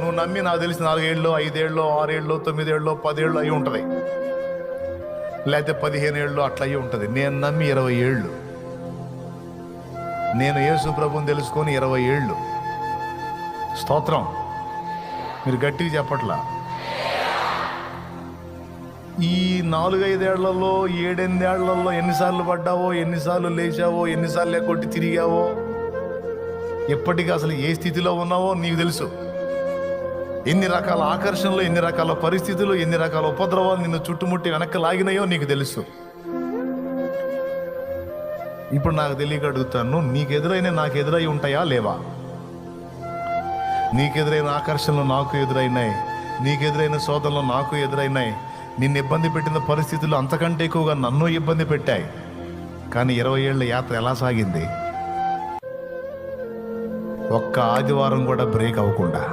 నువ్వు నమ్మి నాకు తెలిసి 4 ఏళ్ళు 5 ఏళ్ళు 6 ఏళ్ళు 9 ఏళ్ళు 10 ఏళ్ళు అయి ఉంటుంది, లేకపోతే 15 ఏళ్ళు అట్లా అయ్యి ఉంటుంది. నేను నమ్మి 20 ఏళ్ళు, నేను యేసు ప్రభువుని తెలుసుకొని 20 ఏళ్ళు. స్తోత్రం. మీరు గట్టిగా చెప్పట్లా? ఈ 4-5 ఏళ్లలో 7-8 ఏళ్లలో ఎన్నిసార్లు పడ్డావో, ఎన్నిసార్లు లేచావో, ఎన్నిసార్లు ఎగ్గొట్టి తిరిగావో, ఎప్పటికీ అసలు ఏ స్థితిలో ఉన్నావో నీకు తెలుసు. ఎన్ని రకాల ఆకర్షణలు, ఎన్ని రకాల పరిస్థితులు, ఎన్ని రకాల ఉపద్రవాలు నిన్ను చుట్టుముట్టి వెనక్కి లాగినాయో నీకు తెలుసు. ఇప్పుడు నాకు తెలియక అడుగుతాను, నీకు ఎదురైన నాకు ఎదురై ఉంటాయా లేవా? నీకెదురైన ఆకర్షణలు నాకు ఎదురైనాయి, నీకెదురైన శోధనలు నాకు ఎదురైనాయి. నిన్ను ఇబ్బంది పెట్టిన పరిస్థితులు అంతకంటే ఎక్కువగా నన్ను ఇబ్బంది పెట్టాయి. కానీ 20 ఏళ్ల యాత్ర ఎలా సాగింది? ఒక్క ఆదివారం కూడా బ్రేక్ అవ్వకుండా.